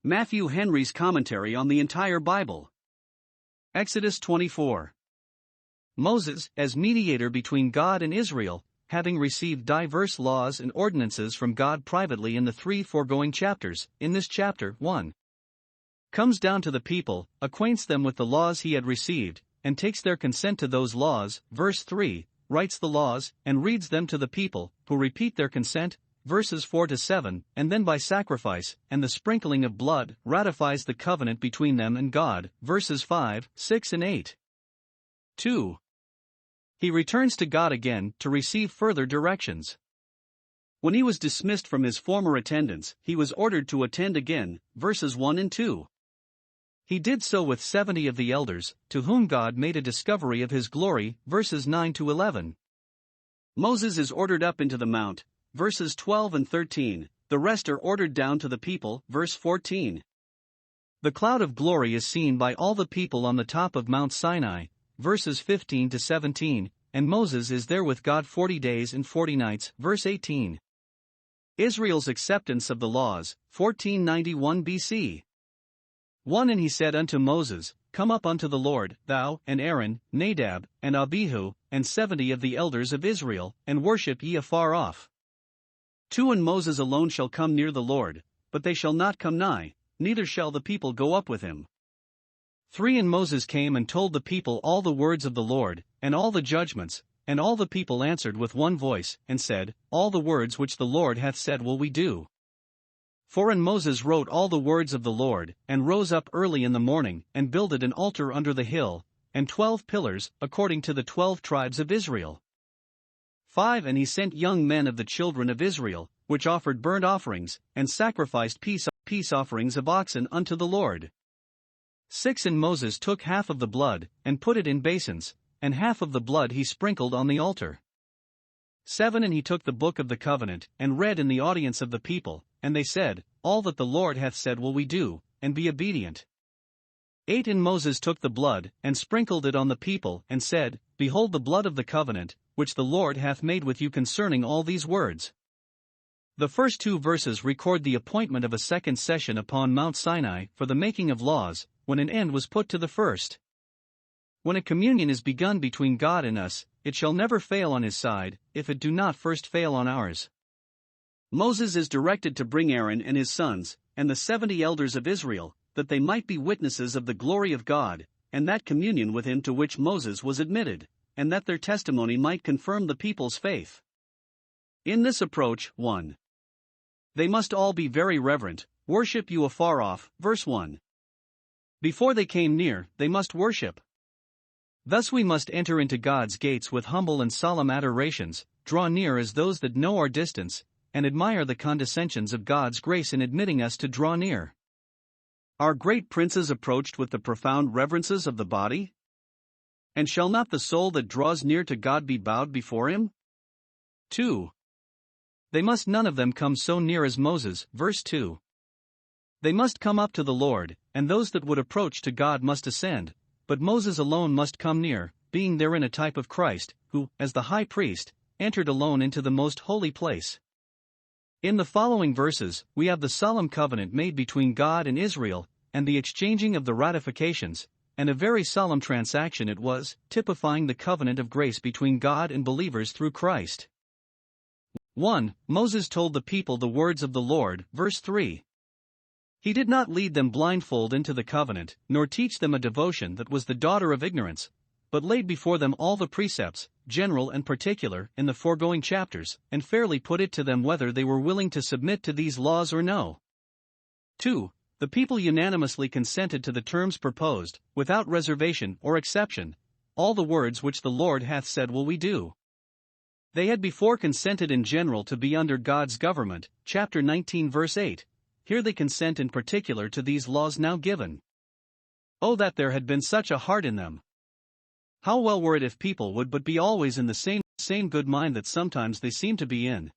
Matthew Henry's commentary on the entire Bible. Exodus 24. Moses, as mediator between God and Israel, having received diverse laws and ordinances from God privately in the 3 foregoing chapters, in this chapter, 1, comes down to the people, acquaints them with the laws he had received, and takes their consent to those laws, verse 3, writes the laws, and reads them to the people, who repeat their consent, verses 4 to 7, and then by sacrifice, and the sprinkling of blood, ratifies the covenant between them and God, verses 5, 6 and 8. 2. He returns to God again, to receive further directions. When he was dismissed from his former attendance, he was ordered to attend again, verses 1 and 2. He did so with 70 of the elders, to whom God made a discovery of his glory, verses 9 to 11. Moses is ordered up into the mount, verses 12 and 13, the rest are ordered down to the people, verse 14. The cloud of glory is seen by all the people on the top of Mount Sinai, verses 15 to 17, and Moses is there with God 40 days and 40 nights, verse 18. Israel's acceptance of the laws, 1491 BC. 1. And he said unto Moses, Come up unto the Lord, thou, and Aaron, Nadab, and Abihu, and 70 of the elders of Israel, and worship ye afar off. 2. And Moses alone shall come near the Lord, but they shall not come nigh, neither shall the people go up with him. 3. And Moses came and told the people all the words of the Lord, and all the judgments, and all the people answered with one voice, and said, All the words which the Lord hath said will we do. 4. And Moses wrote all the words of the Lord, and rose up early in the morning, and builded an altar under the hill, and 12 pillars, according to the 12 tribes of Israel. 5. And he sent young men of the children of Israel, which offered burnt offerings, and sacrificed peace offerings of oxen unto the Lord. 6. And Moses took half of the blood, and put it in basins, and half of the blood he sprinkled on the altar. 7. And he took the book of the covenant, and read in the audience of the people, and they said, All that the Lord hath said will we do, and be obedient. 8. And Moses took the blood, and sprinkled it on the people, and said, Behold the blood of the covenant, which the Lord hath made with you concerning all these words. The first 2 verses record the appointment of a second session upon Mount Sinai for the making of laws, when an end was put to the first. When a communion is begun between God and us, it shall never fail on his side, if it do not first fail on ours. Moses is directed to bring Aaron and his sons, and the 70 elders of Israel, that they might be witnesses of the glory of God, and that communion with him to which Moses was admitted, and that their testimony might confirm the people's faith. In this approach, 1. They must all be very reverent, worship you afar off, verse 1. Before they came near, they must worship. Thus we must enter into God's gates with humble and solemn adorations, draw near as those that know our distance, and admire the condescensions of God's grace in admitting us to draw near. Our great princes approached with the profound reverences of the body? And shall not the soul that draws near to God be bowed before him? 2. They must none of them come so near as Moses, verse 2. They must come up to the Lord, and those that would approach to God must ascend, but Moses alone must come near, being therein a type of Christ, who, as the high priest, entered alone into the most holy place. In the following verses, we have the solemn covenant made between God and Israel, and the exchanging of the ratifications, and a very solemn transaction it was, typifying the covenant of grace between God and believers through Christ. 1. Moses told the people the words of the Lord, verse 3. He did not lead them blindfold into the covenant, nor teach them a devotion that was the daughter of ignorance, but laid before them all the precepts, general and particular, in the foregoing chapters, and fairly put it to them whether they were willing to submit to these laws or no. 2. The people unanimously consented to the terms proposed, without reservation or exception. All the words which the Lord hath said will we do. They had before consented in general to be under God's government, chapter 19 verse 8. Here they consent in particular to these laws now given. Oh, that there had been such a heart in them! How well were it if people would but be always in the same good mind that sometimes they seem to be in.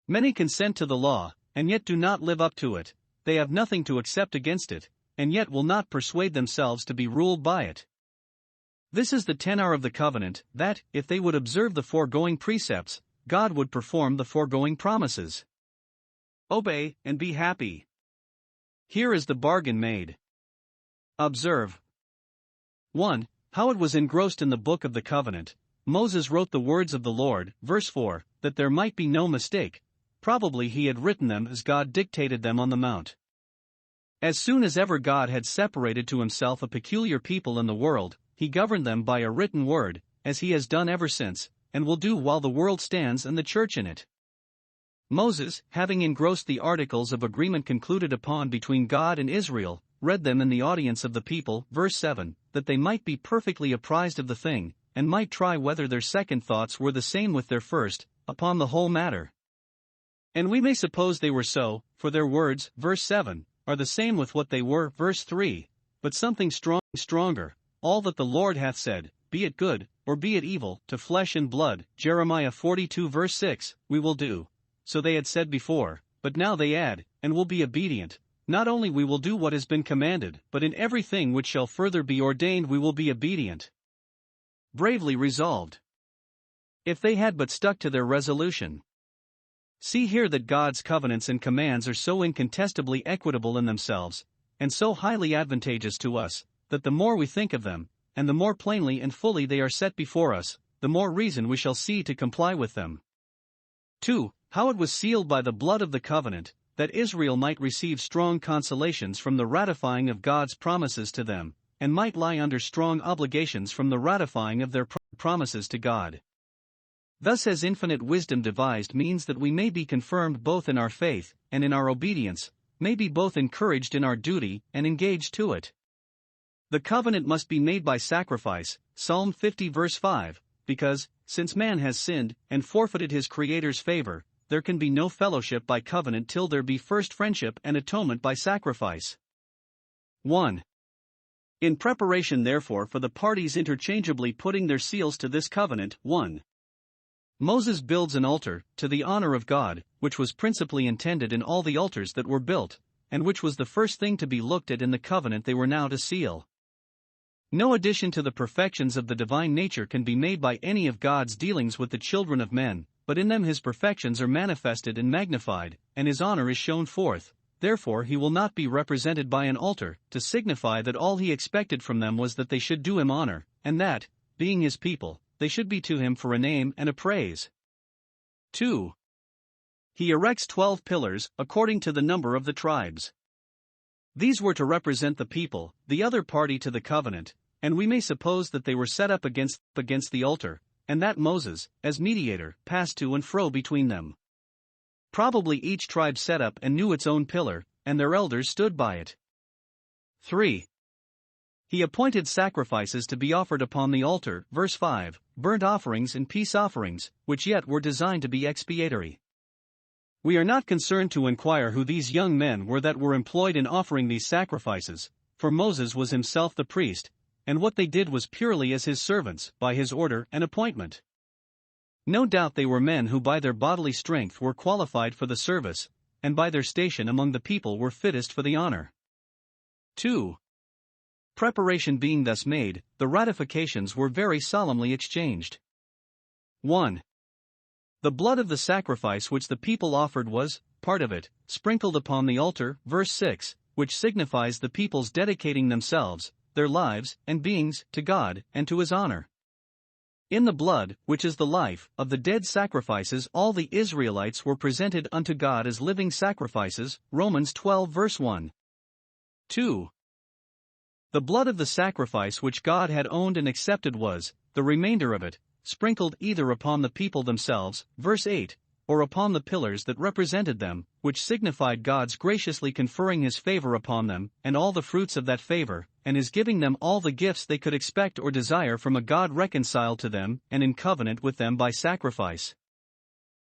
Many consent to the law, and yet do not live up to it. They have nothing to accept against it, and yet will not persuade themselves to be ruled by it. This is the tenor of the covenant, that, if they would observe the foregoing precepts, God would perform the foregoing promises. Obey, and be happy. Here is the bargain made. Observe. 1. How it was engrossed in the book of the covenant. Moses wrote the words of the Lord, verse 4, that there might be no mistake. Probably he had written them as God dictated them on the mount. As soon as ever God had separated to himself a peculiar people in the world, he governed them by a written word, as he has done ever since, and will do while the world stands and the church in it. Moses, having engrossed the articles of agreement concluded upon between God and Israel, read them in the audience of the people, verse 7, that they might be perfectly apprised of the thing, and might try whether their second thoughts were the same with their first, upon the whole matter. And we may suppose they were so, for their words, verse 7, are the same with what they were, verse 3, but something stronger, all that the Lord hath said, be it good, or be it evil, to flesh and blood, Jeremiah 42 verse 6, we will do. So they had said before, but now they add, and will be obedient. Not only we will do what has been commanded, but in everything which shall further be ordained we will be obedient. Bravely resolved. If they had but stuck to their resolution. See here that God's covenants and commands are so incontestably equitable in themselves, and so highly advantageous to us, that the more we think of them, and the more plainly and fully they are set before us, the more reason we shall see to comply with them. 2. How it was sealed by the blood of the covenant, that Israel might receive strong consolations from the ratifying of God's promises to them, and might lie under strong obligations from the ratifying of their promises to God. Thus has infinite wisdom devised means that we may be confirmed both in our faith, and in our obedience, may be both encouraged in our duty, and engaged to it. The covenant must be made by sacrifice, Psalm 50 verse 5, because, since man has sinned, and forfeited his Creator's favor, there can be no fellowship by covenant till there be first friendship and atonement by sacrifice. 1. In preparation therefore for the parties interchangeably putting their seals to this covenant, 1. Moses builds an altar, to the honor of God, which was principally intended in all the altars that were built, and which was the first thing to be looked at in the covenant they were now to seal. No addition to the perfections of the divine nature can be made by any of God's dealings with the children of men, but in them his perfections are manifested and magnified, and his honor is shown forth. Therefore he will not be represented by an altar, to signify that all he expected from them was that they should do him honor, and that, being his people, they should be to him for a name and a praise. 2. He erects 12 pillars, according to the number of the tribes. These were to represent the people, the other party to the covenant, and we may suppose that they were set up against the altar, and that Moses, as mediator, passed to and fro between them. Probably each tribe set up and knew its own pillar, and their elders stood by it. 3. He appointed sacrifices to be offered upon the altar, verse 5, burnt offerings and peace offerings, which yet were designed to be expiatory. We are not concerned to inquire who these young men were that were employed in offering these sacrifices, for Moses was himself the priest, and what they did was purely as his servants, by his order and appointment. No doubt they were men who by their bodily strength were qualified for the service, and by their station among the people were fittest for the honor. 2. Preparation being thus made, the ratifications were very solemnly exchanged. 1. The blood of the sacrifice which the people offered was, part of it, sprinkled upon the altar, verse 6, which signifies the people's dedicating themselves, their lives, and beings, to God, and to his honor. In the blood, which is the life, of the dead sacrifices all the Israelites were presented unto God as living sacrifices, Romans 12 verse 1. 2. The blood of the sacrifice which God had owned and accepted was, the remainder of it, sprinkled either upon the people themselves, verse 8, or upon the pillars that represented them, which signified God's graciously conferring his favor upon them, and all the fruits of that favor, and his giving them all the gifts they could expect or desire from a God reconciled to them and in covenant with them by sacrifice.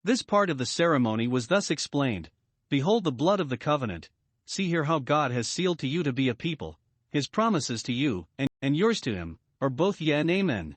This part of the ceremony was thus explained: Behold the blood of the covenant. See here how God has sealed to you to be a people. His promises to you, and yours to him, are both yea and amen.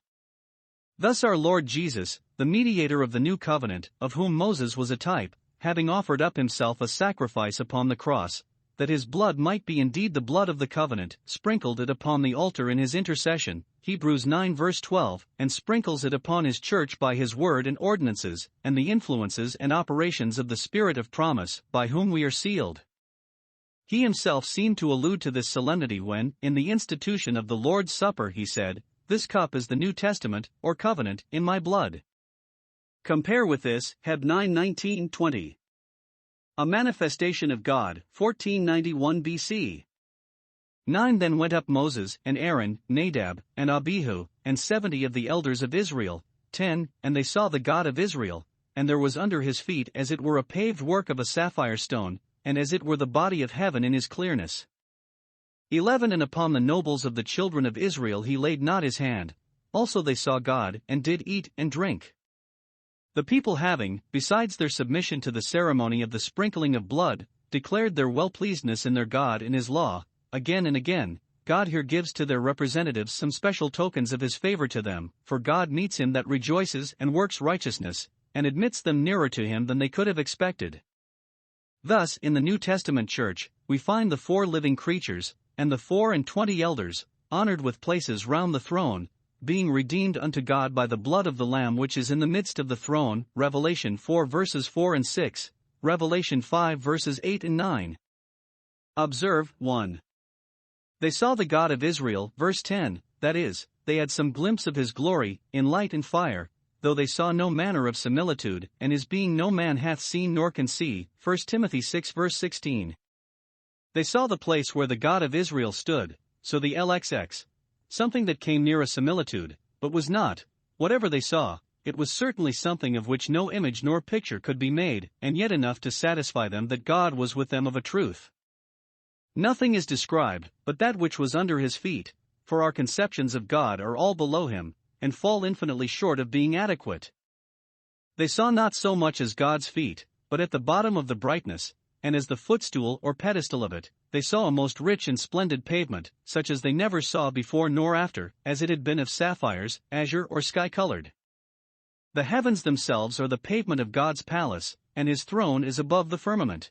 Thus our Lord Jesus, the mediator of the new covenant, of whom Moses was a type, having offered up himself a sacrifice upon the cross, that his blood might be indeed the blood of the covenant, sprinkled it upon the altar in his intercession, Hebrews 9 verse 12, and sprinkles it upon his church by his word and ordinances, and the influences and operations of the Spirit of promise, by whom we are sealed. He himself seemed to allude to this solemnity when, in the institution of the Lord's Supper, he said, "This cup is the New Testament, or covenant, in my blood." Compare with this, Heb 9:19-20. A manifestation of God, 1491 BC. 9 Then went up Moses, and Aaron, Nadab, and Abihu, and 70 of the elders of Israel. 10 And they saw the God of Israel, and there was under his feet as it were a paved work of a sapphire stone, and as it were the body of heaven in his clearness. 11 And upon the nobles of the children of Israel he laid not his hand, also they saw God, and did eat and drink. The people having, besides their submission to the ceremony of the sprinkling of blood, declared their well-pleasedness in their God and his law, again and again, God here gives to their representatives some special tokens of his favor to them, for God meets him that rejoices and works righteousness, and admits them nearer to him than they could have expected. Thus, in the New Testament Church, we find the 4 living creatures, and the 24 elders, honored with places round the throne, being redeemed unto God by the blood of the Lamb which is in the midst of the throne, Revelation 4 verses 4 and 6, Revelation 5 verses 8 and 9. Observe, 1. They saw the God of Israel, verse 10, that is, they had some glimpse of his glory, in light and fire, though they saw no manner of similitude, and his being no man hath seen nor can see, 1 Timothy 6 verse 16. They saw the place where the God of Israel stood, so the LXX, something that came near a similitude, but was not. Whatever they saw, it was certainly something of which no image nor picture could be made, and yet enough to satisfy them that God was with them of a truth. Nothing is described, but that which was under his feet, for our conceptions of God are all below him, and fall infinitely short of being adequate. They saw not so much as God's feet, but at the bottom of the brightness, and as the footstool or pedestal of it, they saw a most rich and splendid pavement, such as they never saw before nor after, as it had been of sapphires, azure or sky-colored. The heavens themselves are the pavement of God's palace, and his throne is above the firmament.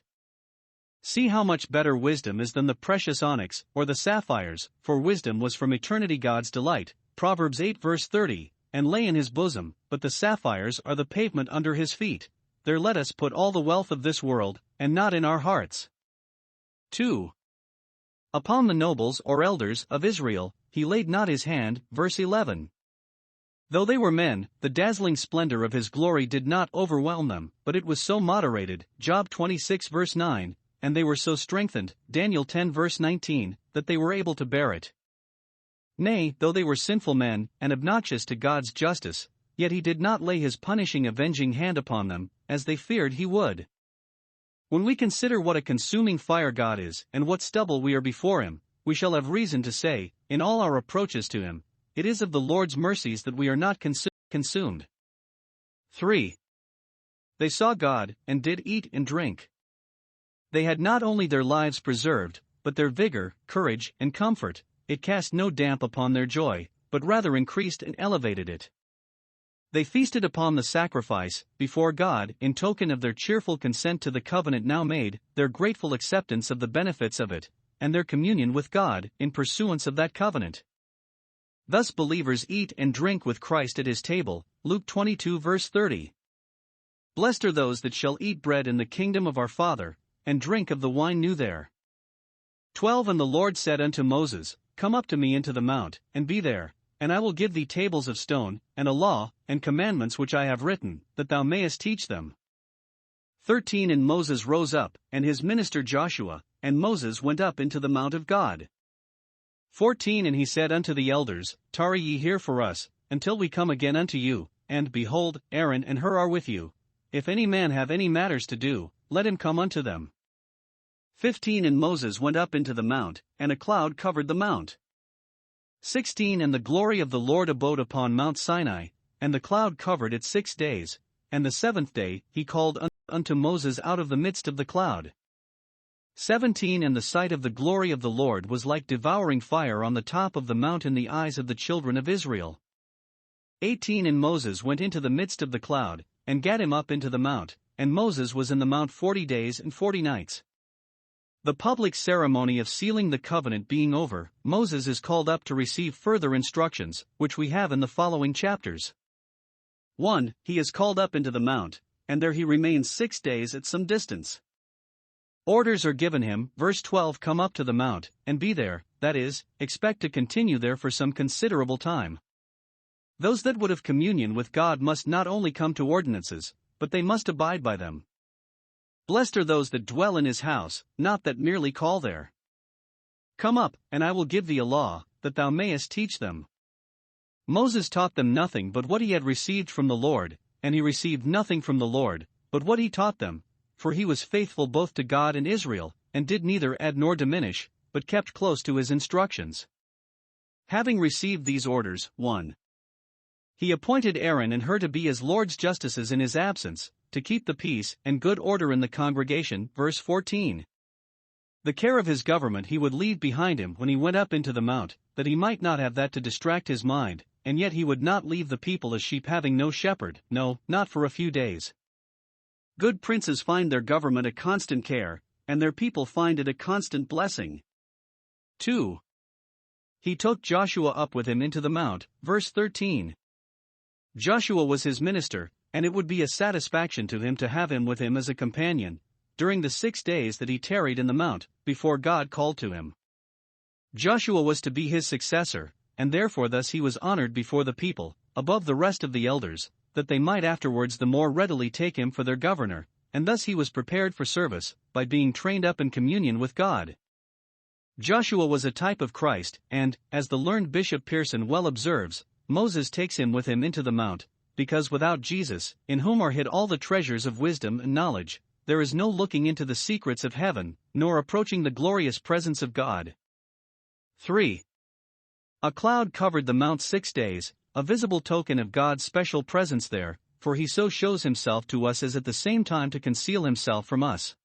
See how much better wisdom is than the precious onyx, or the sapphires, for wisdom was from eternity God's delight, Proverbs 8 verse 30, and lay in his bosom, but the sapphires are the pavement under his feet. There let us put all the wealth of this world, and not in our hearts. 2. Upon the nobles or elders of Israel, he laid not his hand, verse 11. Though they were men, the dazzling splendor of his glory did not overwhelm them, but it was so moderated, Job 26 verse 9, and they were so strengthened, Daniel 10 verse 19, that they were able to bear it. Nay, though they were sinful men, and obnoxious to God's justice, yet he did not lay his punishing avenging hand upon them, as they feared he would. When we consider what a consuming fire God is, and what stubble we are before him, we shall have reason to say, in all our approaches to him, it is of the Lord's mercies that we are not consumed. 3. They saw God, and did eat and drink. They had not only their lives preserved, but their vigor, courage, and comfort. It cast no damp upon their joy, but rather increased and elevated it. They feasted upon the sacrifice, before God, in token of their cheerful consent to the covenant now made, their grateful acceptance of the benefits of it, and their communion with God, in pursuance of that covenant. Thus believers eat and drink with Christ at his table, Luke 22 verse 30. Blessed are those that shall eat bread in the kingdom of our Father, and drink of the wine new there. 12 And the Lord said unto Moses, Come up to me into the mount, and be there, and I will give thee tables of stone, and a law, and commandments which I have written, that thou mayest teach them. 13 And Moses rose up, and his minister Joshua, and Moses went up into the mount of God. 14 And he said unto the elders, Tarry ye here for us, until we come again unto you, and, behold, Aaron and Hur are with you. If any man have any matters to do, let him come unto them. 15 And Moses went up into the mount, and a cloud covered the mount. 16 And the glory of the Lord abode upon Mount Sinai, and the cloud covered it 6 days, and the 7th day he called unto Moses out of the midst of the cloud. 17 And the sight of the glory of the Lord was like devouring fire on the top of the mount in the eyes of the children of Israel. 18 And Moses went into the midst of the cloud, and gat him up into the mount, and Moses was in the mount 40 days and 40 nights. The public ceremony of sealing the covenant being over, Moses is called up to receive further instructions, which we have in the following chapters. 1. He is called up into the mount, and there he remains 6 days at some distance. Orders are given him, verse 12, come up to the mount, and be there, that is, expect to continue there for some considerable time. Those that would have communion with God must not only come to ordinances, but they must abide by them. Blessed are those that dwell in his house, not that merely call there. Come up, and I will give thee a law, that thou mayest teach them. Moses taught them nothing but what he had received from the Lord, and he received nothing from the Lord, but what he taught them, for he was faithful both to God and Israel, and did neither add nor diminish, but kept close to his instructions. Having received these orders, 1. He appointed Aaron and Hur to be his Lord's justices in his absence, to keep the peace and good order in the congregation, verse 14. The care of his government he would leave behind him when he went up into the mount, that he might not have that to distract his mind, and yet he would not leave the people as sheep having no shepherd, no, not for a few days. Good princes find their government a constant care, and their people find it a constant blessing. 2. He took Joshua up with him into the mount, verse 13. Joshua was his minister, and it would be a satisfaction to him to have him with him as a companion, during the 6 days that he tarried in the mount, before God called to him. Joshua was to be his successor, and therefore thus he was honored before the people, above the rest of the elders, that they might afterwards the more readily take him for their governor, and thus he was prepared for service, by being trained up in communion with God. Joshua was a type of Christ, and, as the learned Bishop Pearson well observes, Moses takes him with him into the mount, because without Jesus, in whom are hid all the treasures of wisdom and knowledge, there is no looking into the secrets of heaven, nor approaching the glorious presence of God. 3. A cloud covered the mount 6 days, a visible token of God's special presence there, for he so shows himself to us as at the same time to conceal himself from us.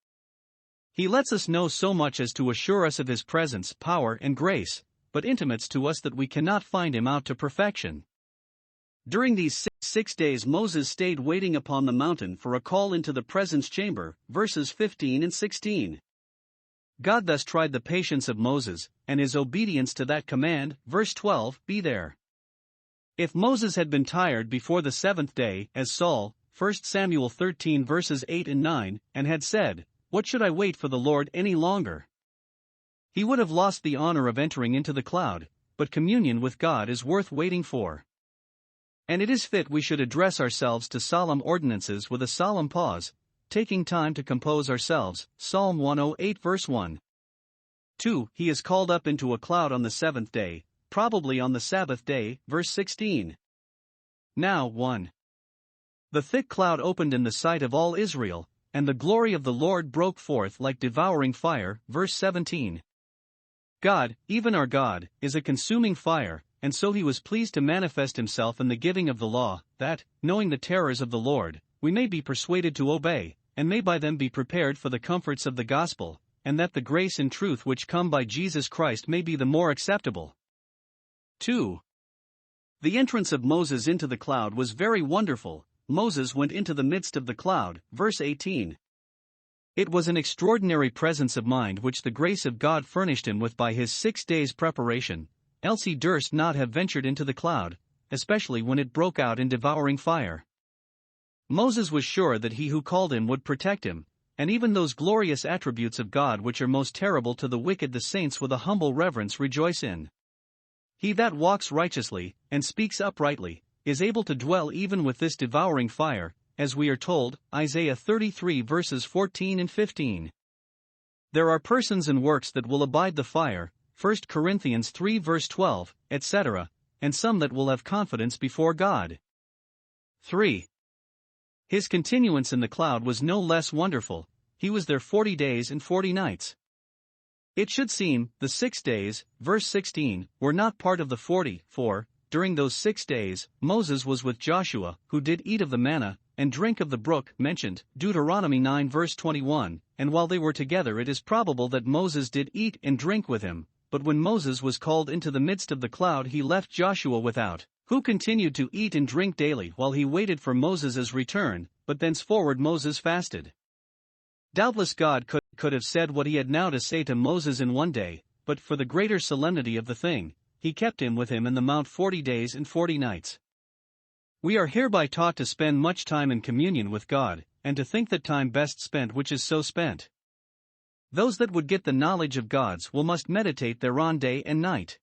He lets us know so much as to assure us of his presence, power, and grace, but intimates to us that we cannot find him out to perfection. During these 6 days Moses stayed waiting upon the mountain for a call into the presence chamber, verses 15 and 16. God thus tried the patience of Moses, and his obedience to that command, verse 12, be there. If Moses had been tired before the 7th day, as Saul, 1 Samuel 13 verses 8 and 9, and had said, what should I wait for the Lord any longer? He would have lost the honor of entering into the cloud, but communion with God is worth waiting for. And it is fit we should address ourselves to solemn ordinances with a solemn pause, taking time to compose ourselves, Psalm 108 verse 1. 2. He is called up into a cloud on the 7th day, probably on the Sabbath day, verse 16. Now, 1. The thick cloud opened in the sight of all Israel, and the glory of the Lord broke forth like devouring fire, verse 17. God, even our God, is a consuming fire, and so he was pleased to manifest himself in the giving of the law, that, knowing the terrors of the Lord, we may be persuaded to obey, and may by them be prepared for the comforts of the gospel, and that the grace and truth which come by Jesus Christ may be the more acceptable. 2. The entrance of Moses into the cloud was very wonderful. Moses went into the midst of the cloud, verse 18. It was an extraordinary presence of mind which the grace of God furnished him with by his 6 days' preparation, else he durst not have ventured into the cloud, especially when it broke out in devouring fire. Moses was sure that he who called him would protect him, and even those glorious attributes of God which are most terrible to the wicked the saints with a humble reverence rejoice in. He that walks righteously, and speaks uprightly, is able to dwell even with this devouring fire, as we are told, Isaiah 33 verses 14 and 15. There are persons and works that will abide the fire, 1 Corinthians 3 verse 12, etc., and some that will have confidence before God. 3. His continuance in the cloud was no less wonderful. He was there 40 days and 40 nights. It should seem, the 6 days, verse 16, were not part of the 40, for, during those 6 days, Moses was with Joshua, who did eat of the manna, and drink of the brook, mentioned, Deuteronomy 9 verse 21, and while they were together it is probable that Moses did eat and drink with him, but when Moses was called into the midst of the cloud he left Joshua without, who continued to eat and drink daily while he waited for Moses' return, but thenceforward Moses fasted. Doubtless God could have said what he had now to say to Moses in one day, but for the greater solemnity of the thing, he kept him with him in the mount 40 days and 40 nights. We are hereby taught to spend much time in communion with God, and to think that time best spent which is so spent. Those that would get the knowledge of God's will must meditate thereon day and night.